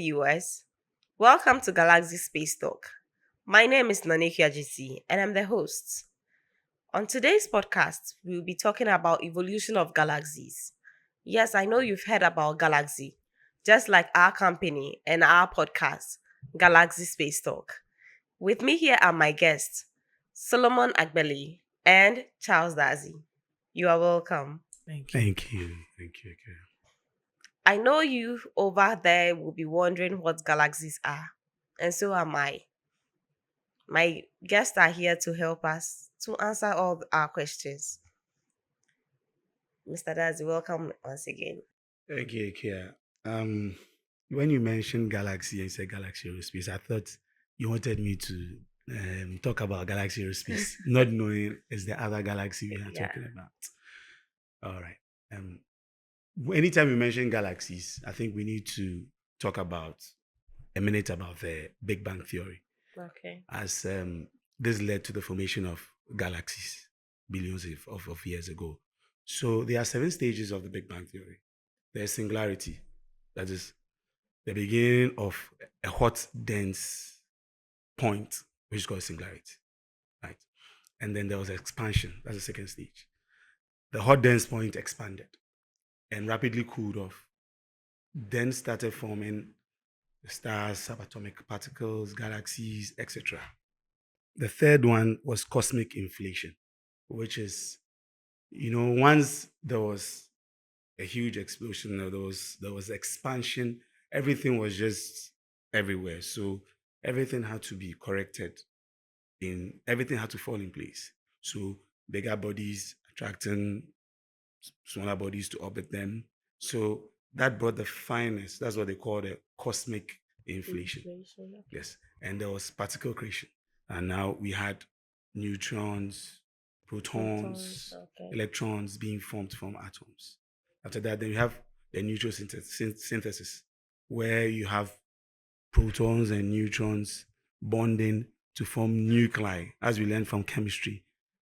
viewers. Welcome to GalaxySpaceTalk. My name is Naneki Ajiti and I'm the host. On today's podcast, we'll be talking about evolution of galaxies. Yes, I know you've heard about Galaxy, just like our company and our podcast, GalaxySpaceTalk. With me here are my guests, Solomon Agbeli and Charles Dazi. You are welcome. Thank you. I know you over there will be wondering what galaxies are, and so am I. My guests are here to help us to answer all our questions. Mr. Dazi, welcome once again. Thank you, Kia. When you mentioned galaxy and said galaxy aerospace, I thought you wanted me to talk about galaxy aerospace, not knowing it's the other galaxy we are talking about. All right. Anytime we mention galaxies, I think we need to talk about a minute about the Big Bang Theory. Okay. As this led to the formation of galaxies billions of years ago. So there are 7 stages of the Big Bang Theory. There's singularity, that is the beginning of a hot, dense point, which is called singularity, right? And then there was expansion, that's the second stage. The hot, dense point expanded and rapidly cooled off, then started forming stars, subatomic particles, galaxies, etc. The third one was cosmic inflation, which is, once there was a huge explosion, there was expansion, everything was just everywhere. So everything had to be corrected, everything had to fall in place. So bigger bodies attracting smaller bodies to orbit them. So that brought the finest, that's what they call the cosmic inflation. Okay. Yes. And there was particle creation. And now we had neutrons, protons, okay. electrons being formed from atoms. After that, then you have the neutron synthesis, where you have protons and neutrons bonding to form nuclei. As we learned from chemistry,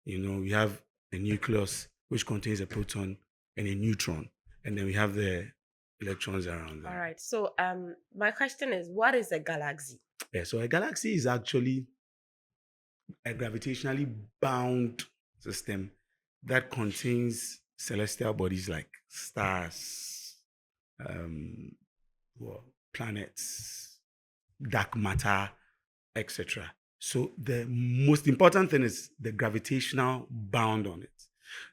we have a nucleus which contains a proton and a neutron, and then we have the electrons around them. All right. So, my question is, what is a galaxy? Yeah. So a galaxy is actually a gravitationally bound system that contains celestial bodies like stars, planets, dark matter, etc. So the most important thing is the gravitational bound on it.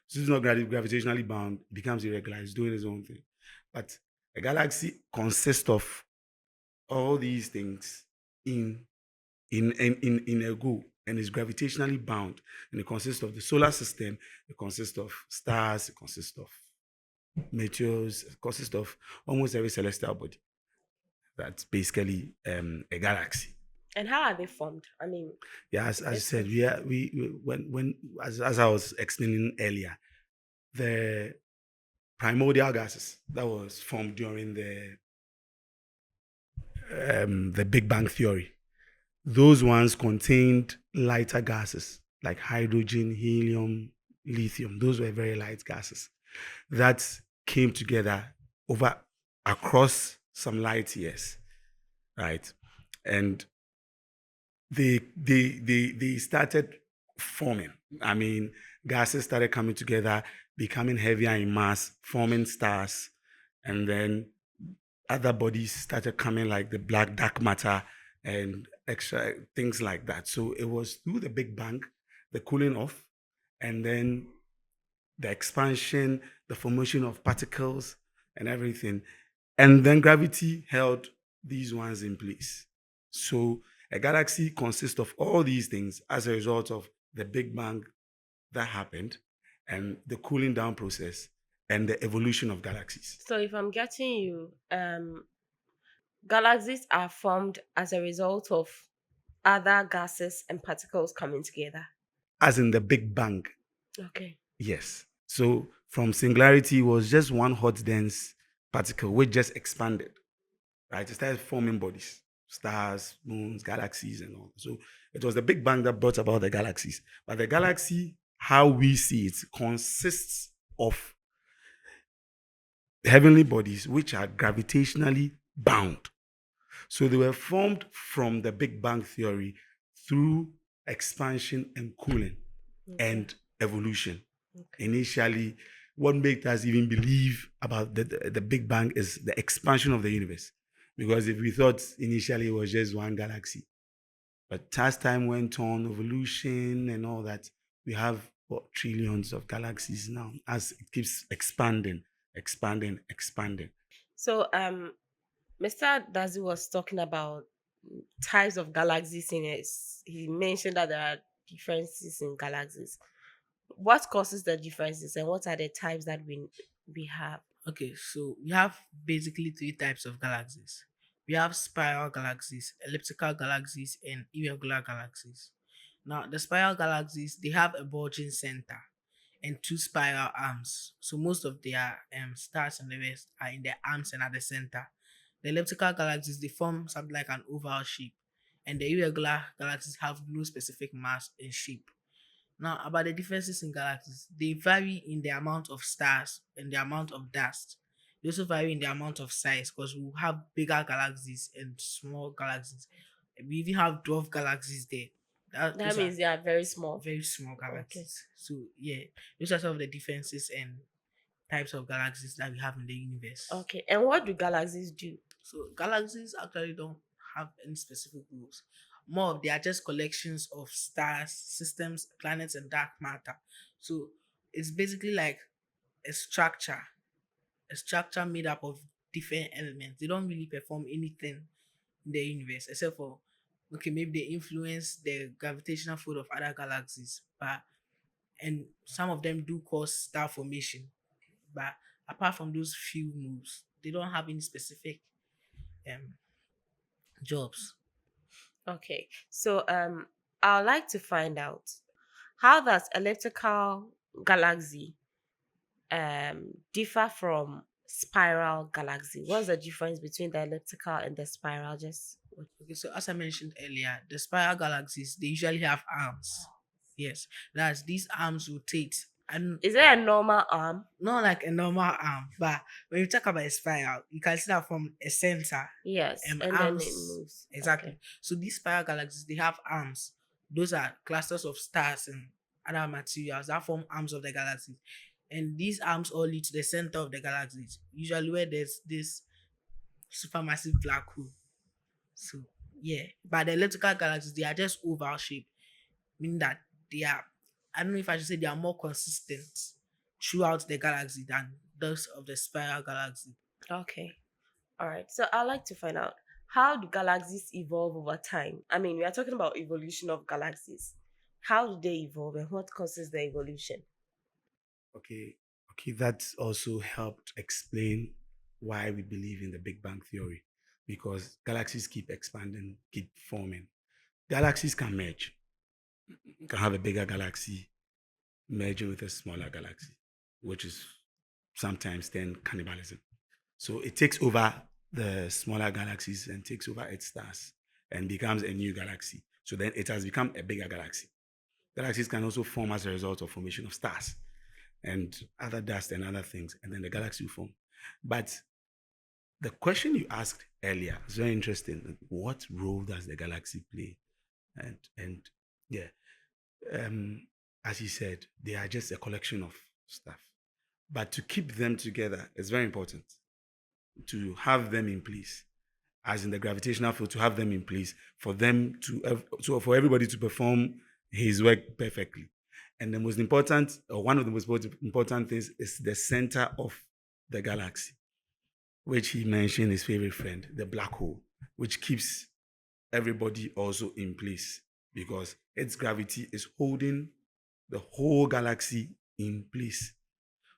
So it's not gravitationally bound, it becomes irregular, it's doing its own thing. But a galaxy consists of all these things in a go, and is gravitationally bound. And it consists of the solar system, it consists of stars, it consists of meteors, it consists of almost every celestial body. That's basically a galaxy. And how are they formed? I mean, yeah, as I said, as I was explaining earlier, the primordial gases that was formed during the Big Bang Theory, those ones contained lighter gases like hydrogen, helium, lithium. Those were very light gases that came together across some light years, right? And they started forming. I mean, gases started coming together, becoming heavier in mass, forming stars, and then other bodies started coming, like the black dark matter and extra things like that. So it was through the Big Bang, the cooling off, and then the expansion, the formation of particles and everything. And then gravity held these ones in place. So a galaxy consists of all these things as a result of the Big Bang that happened and the cooling down process and the evolution of galaxies. So if I'm getting you, galaxies are formed as a result of other gases and particles coming together. As in the Big Bang. Okay. Yes. So from singularity was just one hot dense particle which just expanded. Right? It started forming bodies, stars, moons, galaxies, and all. So it was the Big Bang that brought about the galaxies. But the galaxy, how we see it, consists of heavenly bodies which are gravitationally bound. So they were formed from the Big Bang Theory through expansion and cooling Okay. and evolution. Okay. Initially, what made us even believe about the Big Bang is the expansion of the universe. Because if we thought initially it was just one galaxy, but as time went on, evolution and all that, we have what, trillions of galaxies now as it keeps expanding, expanding, expanding. So Mr. Dazi was talking about types of galaxies in it. He mentioned that there are differences in galaxies. What causes the differences and what are the types that we have? Okay, so we have basically three types of galaxies. We have spiral galaxies, elliptical galaxies, and irregular galaxies. Now, the spiral galaxies they have a bulging center and two spiral arms. So most of their stars and the rest are in their arms and at the center. The elliptical galaxies they form something like an oval shape, and the irregular galaxies have no specific mass and shape. Now, about the differences in galaxies, they vary in the amount of stars and the amount of dust. They also vary in the amount of size because we have bigger galaxies and small galaxies. We even have dwarf galaxies there. That Those are means they are very small. very small Okay. galaxies. So, yeah, those are some of the differences and types of galaxies that we have in the universe. Okay. And what do galaxies do? So galaxies actually don't have any specific rules. More of they are just collections of stars, systems, planets, and dark matter. So it's basically like a a structure made up of different elements. They don't really perform anything in the universe except for okay, maybe they influence the gravitational field of other galaxies, but and some of them do cause star formation. But apart from those few moves, they don't have any specific um jobs. Okay. So I'd like to find out how does elliptical galaxy differ from spiral galaxy? What's the difference between the elliptical and the spiral? Just Okay, so as I mentioned earlier, the spiral galaxies they usually have arms. Yes, that's these arms rotate and is there a normal arm? not like a normal arm, but when you talk about a spiral, you can see that from a center. Yes, and then it Arms moves. exactly. Okay. So these spiral galaxies they have arms. Those are clusters of stars and other materials that form arms of the galaxy, and these arms all lead to the center of the galaxies. Usually where there's this supermassive black hole. So yeah, but the elliptical galaxies they are just oval shaped, meaning that they are I don't know if I should say they are more consistent throughout the galaxy than those of the spiral galaxy. Okay. All right. So I'd like to find out how do galaxies evolve over time? I mean, we are talking about evolution of galaxies. How do they evolve and what causes the evolution? Okay, okay, that also helped explain why we believe in the Big Bang Theory because galaxies keep expanding, keep forming. Galaxies can merge. You can have a bigger galaxy merging with a smaller galaxy, which is sometimes then cannibalism. So it takes over the smaller galaxies and takes over its stars and becomes a new galaxy. So then it has become a bigger galaxy. Galaxies can also form as a result of formation of stars and other dust and other things, and then the galaxy will form. But the question you asked earlier is very interesting. What role does the galaxy play? And yeah, um, as you said, they are just a collection of stuff. But to keep them together is very important. To have them in place, as in the gravitational field, to have them in place for them to for everybody to perform his work perfectly. And the most important, or one of the most important things, is the center of the galaxy, which he mentioned his favorite friend, the black hole, which keeps everybody also in place because its gravity is holding the whole galaxy in place.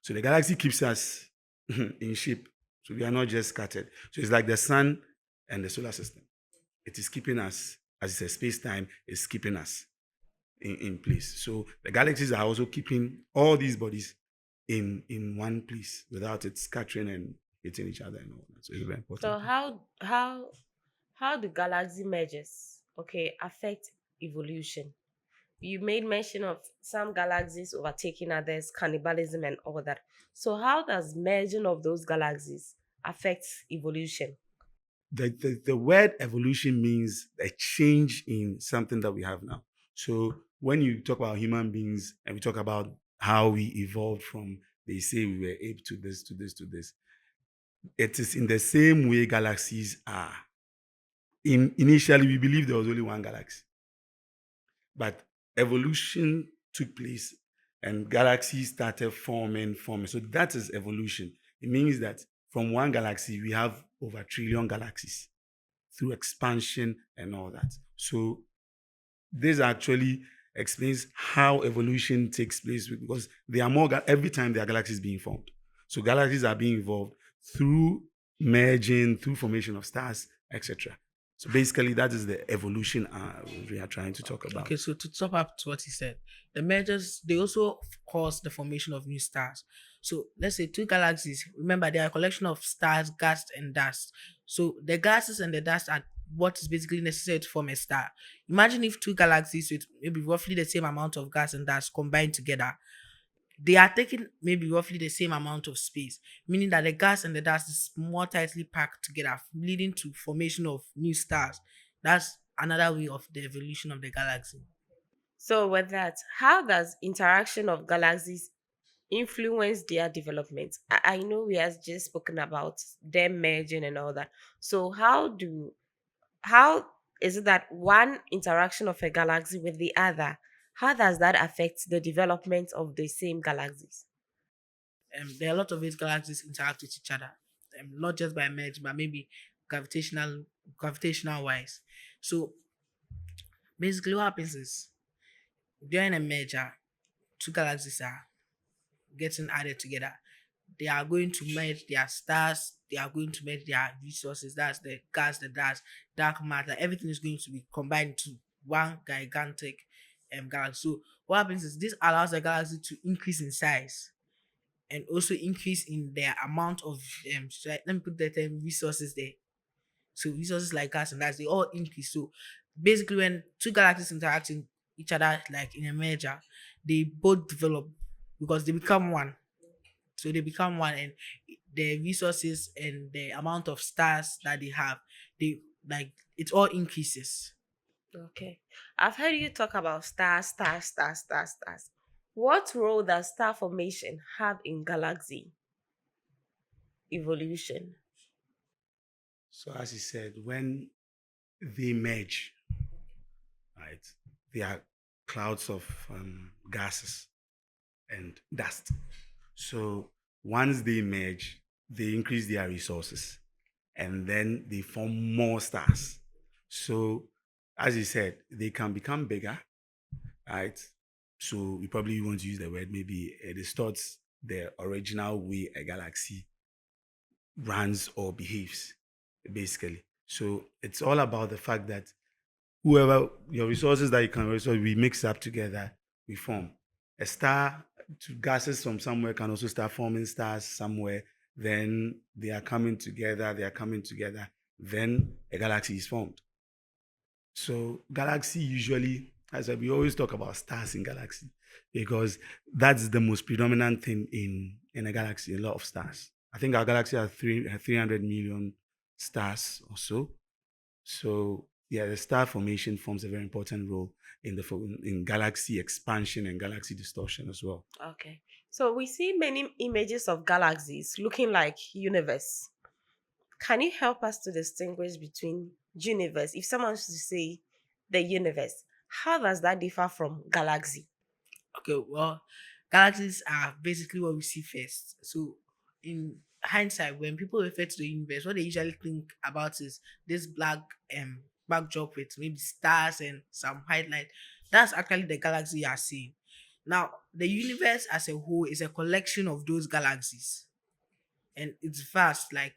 So the galaxy keeps us in shape. So we are not just scattered. So it's like the sun and the solar system. It is keeping us, as it's a space time, is keeping us in place. So the galaxies are also keeping all these bodies in one place without it scattering and hitting each other and all that. So it's a very So important thing. how do galaxy mergers affect evolution? You made mention of some galaxies overtaking others, cannibalism and all that. So how does merging of those galaxies affect evolution? The word evolution means a change in something that we have now. So when you talk about human beings and we talk about how we evolved from, they say we were ape to this, to this, to this, it is in the same way galaxies are. Initially, we believed there was only one galaxy, but evolution took place and galaxies started forming. So that is evolution. It means that from one galaxy, we have over a trillion galaxies through expansion and all that. So this actually explains how evolution takes place because there are more every time there are galaxies being formed. So galaxies are being evolved through merging, through formation of stars, etc. So basically, that is the evolution we are trying to talk about. Okay, so to top up to what he said, the mergers they also cause the formation of new stars. So let's say two galaxies. Remember, they are a collection of stars, gas, and dust. So the gases and the dust are what is basically necessary to form a star. Imagine if two galaxies with maybe roughly the same amount of gas and dust combined together. They are taking maybe roughly the same amount of space, meaning that the gas and the dust is more tightly packed together, leading to formation of new stars. That's another way of the evolution of the galaxy. So with that, how does interaction of galaxies influence their development? I know we have just spoken about them merging and all that. So how is it that one interaction of a galaxy with the other, how does that affect the development of the same galaxies? There are a lot of ways galaxies interact with each other, not just by merge, but maybe gravitational wise. So basically, what happens is during a merger, two galaxies are getting added together. They are going to merge their stars. They are going to merge their resources. That's the gas, the dust, dark matter. Everything is going to be combined to one gigantic galaxy. So what happens is this allows the galaxy to increase in size and also increase in their amount of let me put that resources there. So resources like gas and dust, they all increase. So basically, when two galaxies interact in each other, like in a merger, they both develop because they become one. So they become one, and the resources and the amount of stars that they have, they like it all increases. Okay. I've heard you talk about stars, stars, stars, stars, stars. What role does star formation have in galaxy evolution? So as he said, when they merge, right, they are clouds of gases and dust. So once they merge, they increase their resources and then they form more stars. So, as he said, they can become bigger, right? So, we probably want to use the word maybe it distorts the original way a galaxy runs or behaves, basically. So, it's all about the fact that whoever your resources that you can resource, we mix up together, we form a star. Gases from somewhere can also start forming stars somewhere. Then they are coming together. They are coming together. Then a galaxy is formed. So galaxy usually, as we always talk about stars in galaxy, because that's the most predominant thing in a galaxy. A lot of stars. I think our galaxy has 300 million stars or so. So yeah, the star formation forms a very important role in galaxy expansion and galaxy distortion as well. Okay. So we see many images of galaxies looking like universe. Can you help us to distinguish between universe? If someone was to say the universe, how does that differ from galaxy? Okay, well, galaxies are basically what we see first. So, in hindsight, when people refer to the universe, what they usually think about is this black backdrop with maybe stars and some white light. That's actually the galaxy you are seeing. Now, the universe as a whole is a collection of those galaxies, and it's vast, like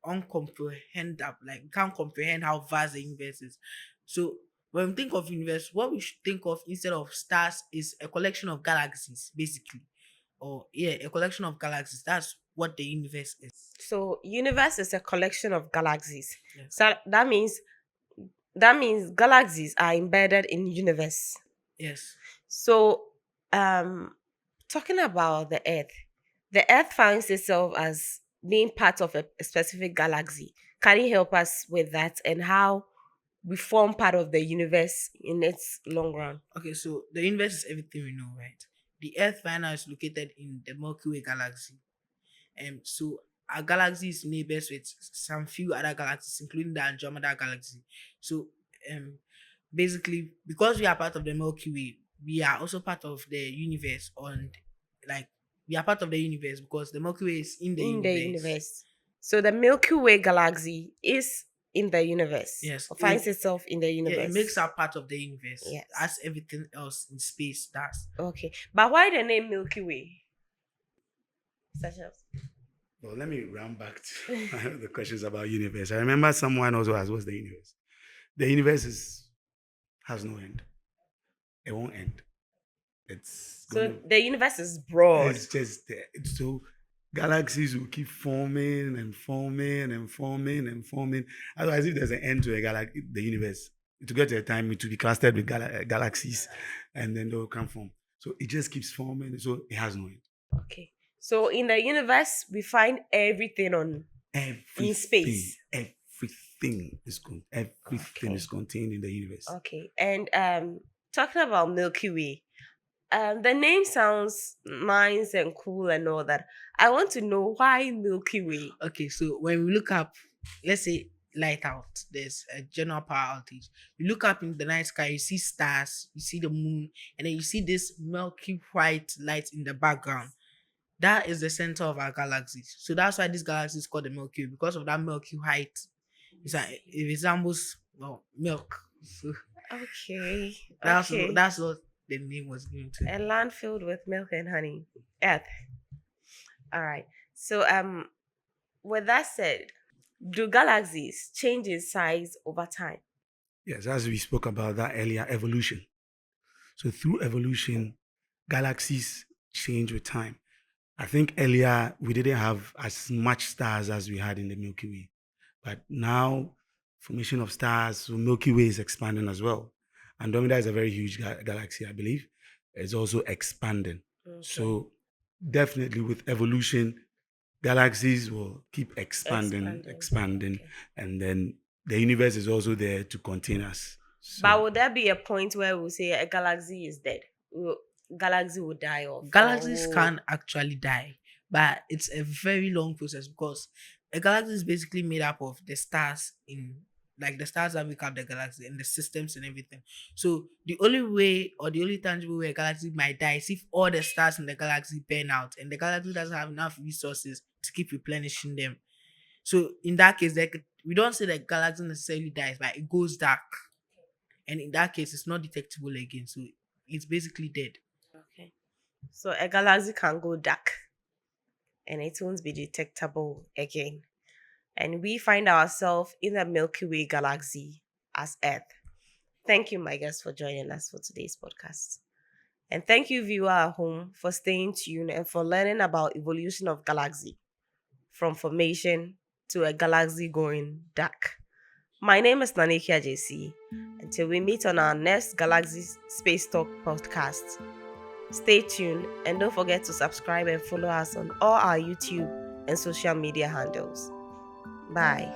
uncomprehendable. Like we can't comprehend how vast the universe is. So when we think of universe, what we should think of instead of stars is a collection of galaxies, basically. Or yeah, a collection of galaxies. That's what the universe is. So universe is a collection of galaxies. Yes. So that means galaxies are embedded in universe. Yes. So um talking about the earth finds itself as being part of a specific galaxy. Can you help us with that and how we form part of the universe in its long run? Okay, so the universe is everything we know, right? The Earth right now is located in the Milky Way galaxy. So our galaxy is neighbors with some few other galaxies, including the Andromeda galaxy. So um, basically, because we are part of the Milky Way, we are also part of the universe. On like we are part of the universe because the Milky Way is in the In the universe. universe. So the Milky Way galaxy is in the universe, Yes, or finds itself in the yeah, it makes universe. up part of the universe Yes. as everything else in space does. Okay. But why the name Milky Way? Such as Well, let me round back to the questions about universe. I remember someone also asked, "What's the universe?" The universe has no end. It won't end. It's so gonna. the universe is broad. It's just there. So galaxies will keep forming and forming and forming and forming. Otherwise, if there's an end to the universe, to get to a time it will be clustered with galaxies, and then they will come from. So it just keeps forming. So it has no end. Okay. So in the universe we find everything on Everything, space. everything everything Okay. is contained in the universe. Okay. And talking about Milky Way, the name sounds nice and cool and all that. I want to know why Milky Way. Okay, so when we look up, let's say light out, there's a general power outage. You look up in the night sky, you see stars, you see the moon, and then you see this milky white light in the background. That is the center of our galaxy. So that's why this galaxy is called the Milky Way, because of that milky white. It resembles milk. So Okay. that's Okay. that's what the name was given to. A land filled with milk and honey. Earth. All right. So with that said, do galaxies change in size over time? Yes, as we spoke about that earlier, evolution. So through evolution, galaxies change with time. I think earlier we didn't have as much stars as we had in the Milky Way. But now, formation of stars, so Milky Way is expanding as well. Andromeda is a very huge galaxy, I believe. It's also expanding. Okay. So definitely with evolution, galaxies will keep expanding, Okay. and then the universe is also there to contain us. So, But would there be a point where we'll say a galaxy is dead? Galaxy will die off? Galaxies or can actually die, but it's a very long process because a galaxy is basically made up of the stars in like the stars that make up the galaxy and the systems and everything. So the only way or the only tangible way a galaxy might die is if all the stars in the galaxy burn out and the galaxy doesn't have enough resources to keep replenishing them. So in that case, we don't say that galaxy necessarily dies, but it goes dark. And in that case, it's not detectable again. So it's basically dead. Okay. So a galaxy can go dark and it won't be detectable again. And we find ourselves in the Milky Way galaxy as Earth. Thank you, my guest, for joining us for today's podcast. And thank you, viewer at home, for staying tuned and for learning about evolution of galaxy from formation to a galaxy going dark. My name is Nanekia JC. Until we meet on our next Galaxy Space Talk podcast, stay tuned and don't forget to subscribe and follow us on all our YouTube and social media handles. Bye.